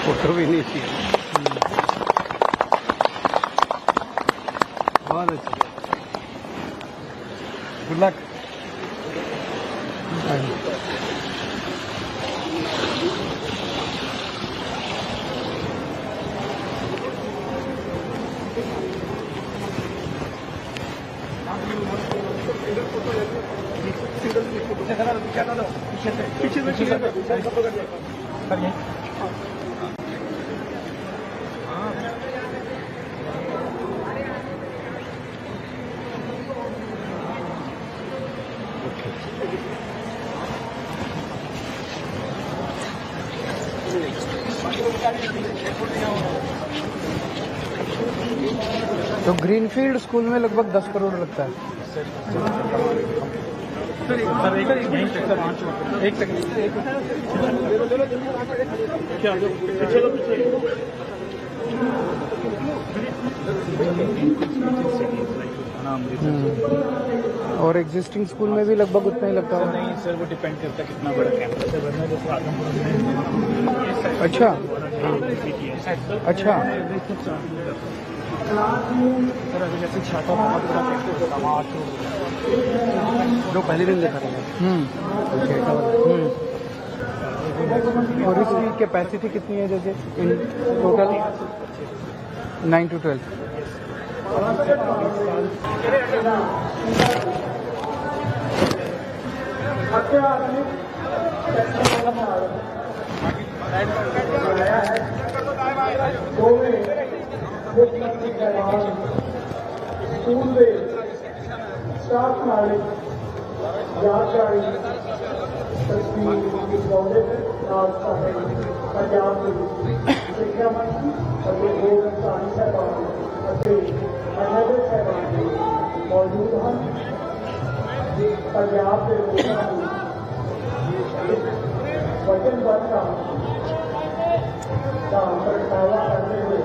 फोटो भी नहीं थी। बहुत अच्छा, गुड लक। तो ग्रीनफील्ड स्कूल में लगभग 10 करोड़ लगता है। एक सेकंड और एग्जिस्टिंग स्कूल में भी लगभग उतना ही लगता है। नहीं सर, वो डिपेंड करता है कितना बड़ा कैंपस है, वरना जैसे आजमपुर में अच्छा अच्छा सर अभी जैसे छाता बहुत बड़ा कैंपस है, वहाँ 8 जो पहले दिन देखा था। और इसकी कैपेसिटी कितनी है जैसे इन टोटल? 9 to 12। ਸਕੂਲ ਦੇ ਸਟਾਫ ਨਾਲ ਯਾਦਗਾਰੀ ਤਸਵੀਰ ਦਿਖਾਉਂਦੇ ਨਾਲ ਸਾਡੇ ਪੰਜਾਬ ਦੇ ਸਿੱਖਿਆ ਮੰਤਰੀ ਅਤੇ ਹੋਰ ਸਾਥੀ ਸਾਹਿਬਾਨ ਅਤੇ ਅਧਿਆਪਕ ਸਾਹਿਬਾਨ ਮੌਜੂਦ ਹਨ। ਪੰਜਾਬ ਦੇ ਲੋਕਾਂ ਨੂੰ ਵਚਨਬੱਧਤਾ ਦਾ ਪ੍ਰਗਟਾਵਾ ਕਰਦੇ ਹੋਏ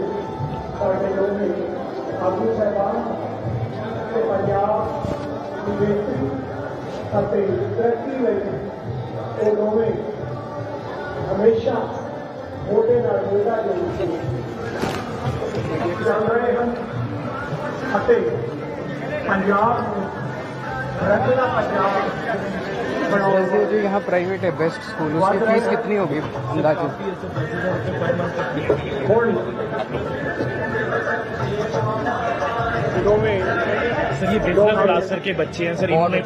ਸਾਡੇ ਦੋਵੇਂ ਆਗੂ ਸਾਹਿਬਾਨ ਤੇ ਪੰਜਾਬ ਦੀ ਬੇਹਤਰੀ ਅਤੇ ਤਰੱਕੀ ਲਈ ਉਹ ਦੋਵੇਂ ਹਮੇਸ਼ਾ ਮੋਢੇ ਨਾਲ ਮੋਢਾ ਜੋੜ ਕੇ ਚੱਲ ਰਹੇ ਹਨ ਅਤੇ ਪੰਜਾਬ ਨੂੰ ਰੰਗਲਾ ਪੰਜਾਬ जैसे जो यहाँ प्राइवेट है बेस्ट स्कूल, उसकी फीस कितनी होगी अंदाजे? सर ये बिजनेस क्लास के बच्चे हैं सर, इन्होंने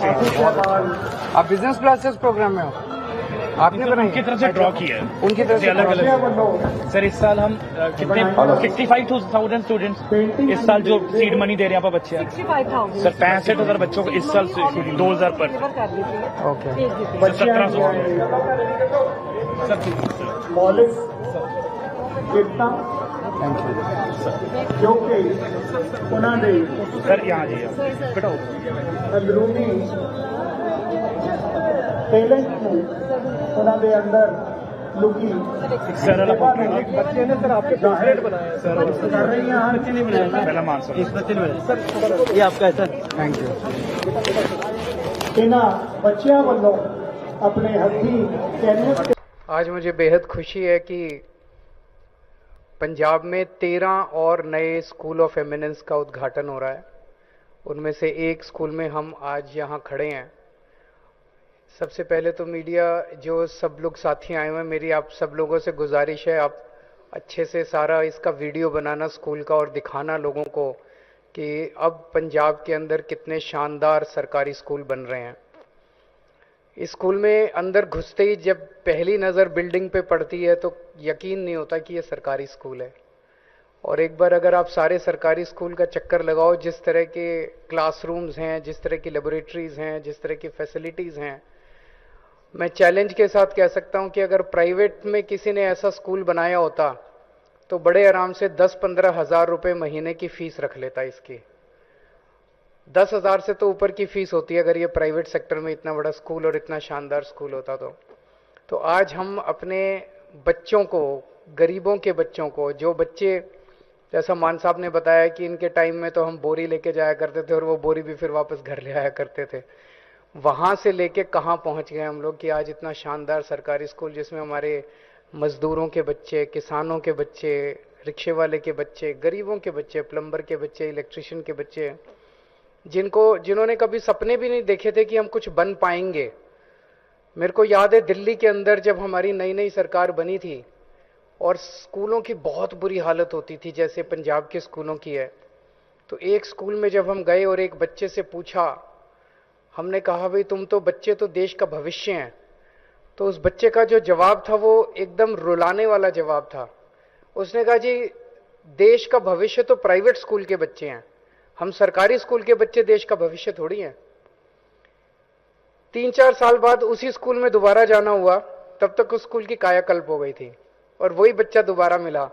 आप बिजनेस क्लासेस प्रोग्राम में हो? आपने बनाई? उनकी तरफ से ड्रॉ किया है, उनकी तरफ से अलग अलग। सर इस साल हम कितने 65,000 स्टूडेंट्स इस साल जो सीड मनी दे रहे हैं यहाँ पर बच्चे हैं। 65,000 सर 65,000 बच्चों को इस साल 2000 पर ओके 1700 मौलिक एकता थैंक यू। ਜੋ ਕਿ ਉਹਨਾਂ ਦੇ सर यहाँ जी बिठाओ ਅੰਦਰੂਨੀ ਟੈਲੈਂਟ ਨੂੰ ਉਹਨਾਂ ਦੇ ਅੰਦਰ ਲੁਕੀ सर बच्चे ने सर आपके फेवरेट बनाया सर ਕਰ ਰਹੀ ਹਾਂ ਹਰ ਕਿਨੇ ਬਣਾਇਆ पहला मान सर इस बच्चे ने बनाया सर, ये आपका है सर। Thank you. ਇਹਨਾਂ ਬੱਚਿਆਂ ਵੱਲੋਂ ਆਪਣੇ ਹੱਥੀਂ ਕੈਨਵਸ आज मुझे बेहद खुशी है कि पंजाब में 13 और नए स्कूल ऑफ एमिनेंस का उद्घाटन हो रहा है। उनमें से एक स्कूल में हम आज यहाँ खड़े हैं। सबसे पहले तो मीडिया जो सब लोग साथी आए हुए हैं, मेरी आप सब लोगों से गुजारिश है आप अच्छे से सारा इसका वीडियो बनाना स्कूल का और दिखाना लोगों को कि अब पंजाब के अंदर कितने शानदार सरकारी स्कूल बन रहे हैं। इस स्कूल में अंदर घुसते ही जब पहली नज़र बिल्डिंग पे पड़ती है तो यकीन नहीं होता कि ये सरकारी स्कूल है। और एक बार अगर आप सारे सरकारी स्कूल का चक्कर लगाओ, जिस तरह के क्लासरूम्स हैं, जिस तरह की लेबोरेटरीज़ हैं, जिस तरह की फैसिलिटीज़ हैं, मैं चैलेंज के साथ कह सकता हूं कि अगर प्राइवेट में किसी ने ऐसा स्कूल बनाया होता तो बड़े आराम से 10-15 हज़ार रुपये महीने की फ़ीस रख लेता इसकी। 10,000 से तो ऊपर की फीस होती है अगर ये प्राइवेट सेक्टर में इतना बड़ा स्कूल और इतना शानदार स्कूल होता तो आज हम अपने बच्चों को, गरीबों के बच्चों को, जो बच्चे जैसा मान साहब ने बताया कि इनके टाइम में तो हम बोरी लेके जाया करते थे और वो बोरी भी फिर वापस घर ले आया करते थे, वहाँ से लेके कहाँ पहुँच गए हम लोग कि आज इतना शानदार सरकारी स्कूल जिसमें हमारे मजदूरों के बच्चे, किसानों के बच्चे, रिक्शे वाले के बच्चे, गरीबों के बच्चे, प्लम्बर के बच्चे, इलेक्ट्रिशियन के बच्चे, जिन्होंने कभी सपने भी नहीं देखे थे कि हम कुछ बन पाएंगे। मेरे को याद है दिल्ली के अंदर जब हमारी नई नई सरकार बनी थी और स्कूलों की बहुत बुरी हालत होती थी जैसे पंजाब के स्कूलों की है, तो एक स्कूल में जब हम गए और एक बच्चे से पूछा, हमने कहा भाई तुम तो बच्चे तो देश का भविष्य हैं, तो उस बच्चे का जो जवाब था वो एकदम रुलाने वाला जवाब था। उसने कहा जी देश का भविष्य तो प्राइवेट स्कूल के बच्चे हैं, हम सरकारी स्कूल के बच्चे देश का भविष्य थोड़ी हैं। 3-4 साल बाद उसी स्कूल में दोबारा जाना हुआ, तब तक उस स्कूल की कायाकल्प हो गई थी। और वही बच्चा दोबारा मिला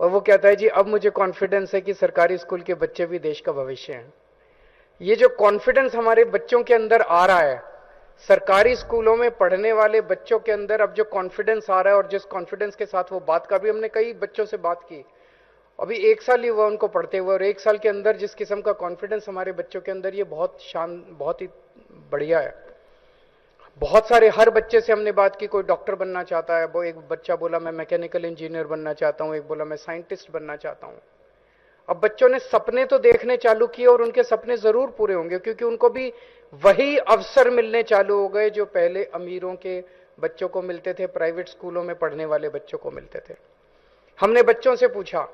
और वो कहता है जी अब मुझे कॉन्फिडेंस है कि सरकारी स्कूल के बच्चे भी देश का भविष्य हैं। ये जो कॉन्फिडेंस हमारे बच्चों के अंदर आ रहा है, सरकारी स्कूलों में पढ़ने वाले बच्चों के अंदर अब जो कॉन्फिडेंस आ रहा है और जिस कॉन्फिडेंस के साथ वो बात का भी, हमने कई बच्चों से बात की, अभी 1 साल ही हुआ उनको पढ़ते हुए, और 1 साल के अंदर जिस किस्म का कॉन्फिडेंस हमारे बच्चों के अंदर, ये बहुत ही बढ़िया है। बहुत सारे, हर बच्चे से हमने बात की, कोई डॉक्टर बनना चाहता है, वो एक बच्चा बोला मैं मैकेनिकल इंजीनियर बनना चाहता हूं, एक बोला मैं साइंटिस्ट बनना चाहता हूं। अब बच्चों ने सपने तो देखने चालू किए और उनके सपने जरूर पूरे होंगे, क्योंकि उनको भी वही अवसर मिलने चालू हो गए जो पहले अमीरों के बच्चों को मिलते थे, प्राइवेट स्कूलों में पढ़ने वाले बच्चों को मिलते थे। हमने बच्चों से पूछा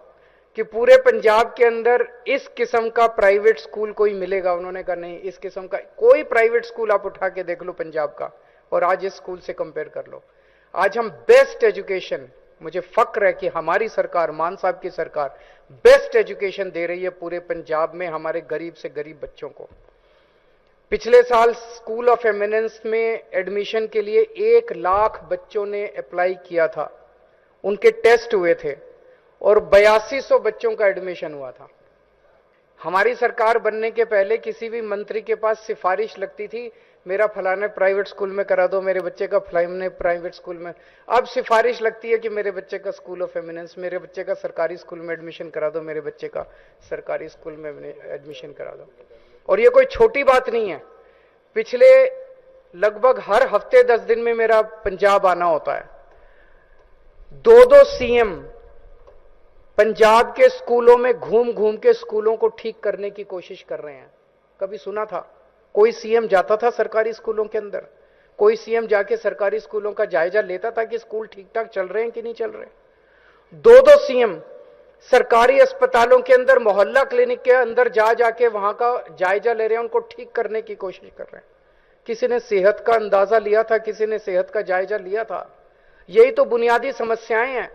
कि पूरे पंजाब के अंदर इस किस्म का प्राइवेट स्कूल कोई मिलेगा? उन्होंने कहा नहीं, इस किस्म का कोई प्राइवेट स्कूल आप उठा के देख लो पंजाब का और आज इस स्कूल से कंपेयर कर लो। आज हम बेस्ट एजुकेशन, मुझे फक्र है कि हमारी सरकार, मान साहब की सरकार बेस्ट एजुकेशन दे रही है पूरे पंजाब में हमारे गरीब से गरीब बच्चों को। पिछले साल स्कूल ऑफ एमिनेंस में एडमिशन के लिए 1 लाख बच्चों ने अप्लाई किया था, उनके टेस्ट हुए थे और 8200 बच्चों का एडमिशन हुआ था। हमारी सरकार बनने के पहले किसी भी मंत्री के पास सिफारिश लगती थी, मेरा फलाने प्राइवेट स्कूल में करा दो, मेरे बच्चे का फलाने प्राइवेट स्कूल में। अब सिफारिश लगती है कि मेरे बच्चे का स्कूल ऑफ एमिनेंस, मेरे बच्चे का सरकारी स्कूल में एडमिशन करा दो, मेरे बच्चे का सरकारी स्कूल में एडमिशन करा दो। और ये कोई छोटी बात नहीं है। पिछले लगभग हर हफ्ते 10 दिन में मेरा पंजाब आना होता है। 2 सीएम पंजाब के स्कूलों में घूम घूम के स्कूलों को ठीक करने की कोशिश कर रहे हैं। कभी सुना था कोई सीएम जाता था सरकारी स्कूलों के अंदर? कोई सीएम जाके सरकारी स्कूलों का जायजा लेता था कि स्कूल ठीक ठाक चल रहे हैं कि नहीं चल रहे? 2 सीएम सरकारी अस्पतालों के अंदर, मोहल्ला क्लिनिक के अंदर जा जाके वहां का जायजा ले रहे हैं, उनको ठीक करने की कोशिश कर रहे हैं। किसी ने सेहत का अंदाजा लिया था, किसी ने सेहत का जायजा लिया था? यही तो बुनियादी समस्याएं हैं।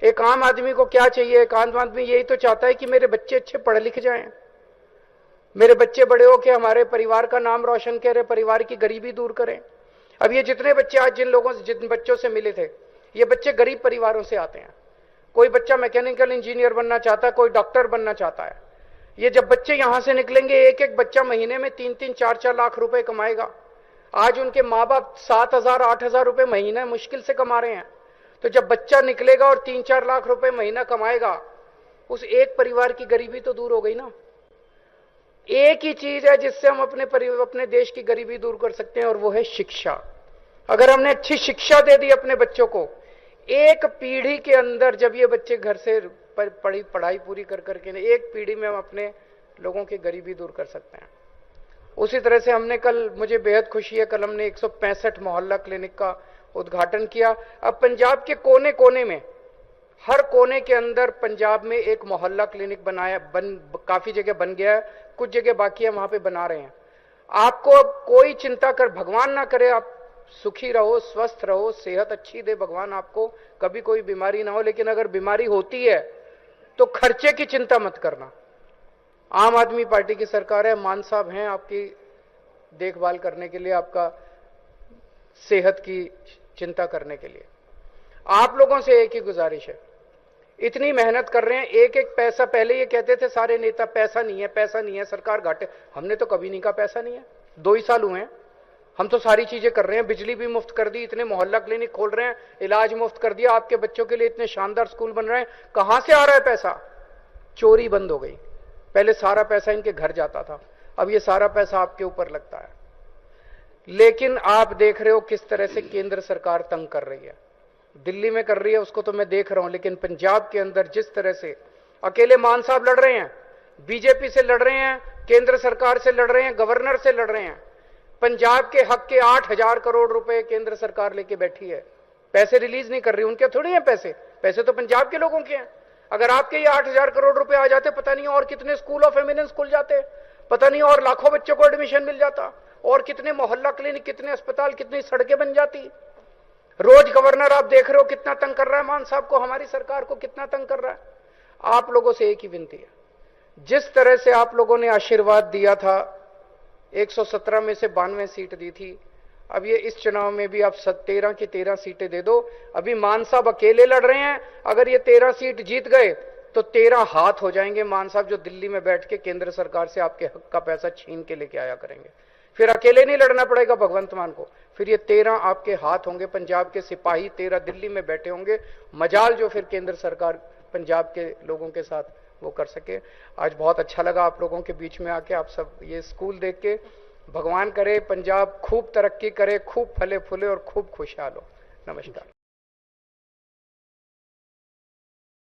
एक आम आदमी को क्या चाहिए? एक आम आदमी यही तो चाहता है कि मेरे बच्चे अच्छे पढ़ लिख जाएं, मेरे बच्चे बड़े हो के हमारे परिवार का नाम रोशन करें, परिवार की गरीबी दूर करें। अब ये जितने बच्चे आज जिन बच्चों से मिले थे, ये बच्चे गरीब परिवारों से आते हैं। कोई बच्चा मैकेनिकल इंजीनियर बनना चाहता है, कोई डॉक्टर बनना चाहता है। ये जब बच्चे यहां से निकलेंगे, एक एक बच्चा महीने में 3-3, 4-4 लाख रुपए कमाएगा। आज उनके माँ बाप 7,000, 8,000 रुपए महीना मुश्किल से कमा रहे हैं। तो जब बच्चा निकलेगा और 3-4 लाख रुपए महीना कमाएगा, उस एक परिवार की गरीबी तो दूर हो गई ना। एक ही चीज है जिससे हम अपने देश की गरीबी दूर कर सकते हैं, और वो है शिक्षा। अगर हमने अच्छी शिक्षा दे दी अपने बच्चों को, एक पीढ़ी के अंदर, जब ये बच्चे घर से पढ़ाई पूरी कर करके, एक पीढ़ी में हम अपने लोगों की गरीबी दूर कर सकते हैं। उसी तरह से हमने कल, मुझे बेहद खुशी है, कल हमने 165 मोहल्ला क्लिनिक का उद्घाटन किया। अब पंजाब के कोने कोने में, हर कोने के अंदर पंजाब में एक मोहल्ला क्लिनिक काफी जगह बन गया है, कुछ जगह बाकी है, वहां पे बना रहे हैं। आपको अब कोई चिंता कर, भगवान ना करे आप सुखी रहो, स्वस्थ रहो, सेहत अच्छी दे भगवान आपको, कभी कोई बीमारी ना हो, लेकिन अगर बीमारी होती है तो खर्चे की चिंता मत करना। आम आदमी पार्टी की सरकार है, मान साहब हैं आपकी देखभाल करने के लिए, आपका सेहत की चिंता करने के लिए। आप लोगों से एक ही गुजारिश है, इतनी मेहनत कर रहे हैं, एक एक पैसा, पहले ये कहते थे सारे नेता पैसा नहीं है, पैसा नहीं है, सरकार घाटे। हमने तो कभी नहीं कहा पैसा नहीं है। 2 ही साल हुए हैं, हम तो सारी चीजें कर रहे हैं। बिजली भी मुफ्त कर दी, इतने मोहल्ला क्लिनिक खोल रहे हैं, इलाज मुफ्त कर दिया, आपके बच्चों के लिए इतने शानदार स्कूल बन रहे हैं। कहां से आ रहा है पैसा? चोरी बंद हो गई। पहले सारा पैसा इनके घर जाता था, अब ये सारा पैसा आपके ऊपर लगता है। लेकिन आप देख रहे हो किस तरह से केंद्र सरकार तंग कर रही है। दिल्ली में कर रही है उसको तो मैं देख रहा हूं, लेकिन पंजाब के अंदर जिस तरह से अकेले मान साहब लड़ रहे हैं, बीजेपी से लड़ रहे हैं, केंद्र सरकार से लड़ रहे हैं, गवर्नर से लड़ रहे हैं। पंजाब के हक के 8,000 करोड़ रुपए केंद्र सरकार लेके बैठी है, पैसे रिलीज नहीं कर रही। उनके थोड़ी हैं पैसे, पैसे तो पंजाब के लोगों के हैं। अगर आपके ये 8,000 करोड़ रुपए आ जाते, पता नहीं और कितने स्कूल ऑफ एमिनेंस खुल जाते, पता नहीं और लाखों बच्चों को एडमिशन मिल जाता, और कितने मोहल्ला क्लिनिक, कितने अस्पताल, कितनी सड़कें बन जाती। रोज गवर्नर आप देख रहे हो कितना तंग कर रहा है मान साहब को, हमारी सरकार को कितना तंग कर रहा है। आप लोगों से एक ही विनती है, जिस तरह से आप लोगों ने आशीर्वाद दिया था, 117 में से 92 सीट दी थी, अब ये इस चुनाव में भी आप 13 की 13 सीटें दे दो। अभी मान साहब अकेले लड़ रहे हैं, अगर ये 13 सीट जीत गए तो 13 हाथ हो जाएंगे मान साहब, जो दिल्ली में बैठ के केंद्र सरकार से आपके हक का पैसा छीन के लेके आया करेंगे। फिर अकेले नहीं लड़ना पड़ेगा भगवंत मान को, फिर ये 13 आपके हाथ होंगे, पंजाब के सिपाही 13 दिल्ली में बैठे होंगे। मजाल जो फिर केंद्र सरकार पंजाब के लोगों के साथ वो कर सके। आज बहुत अच्छा लगा आप लोगों के बीच में आके, आप सब ये स्कूल देख के। भगवान करे पंजाब खूब तरक्की करे, खूब फले फूले और खूब खुशहाल हो। नमस्कार।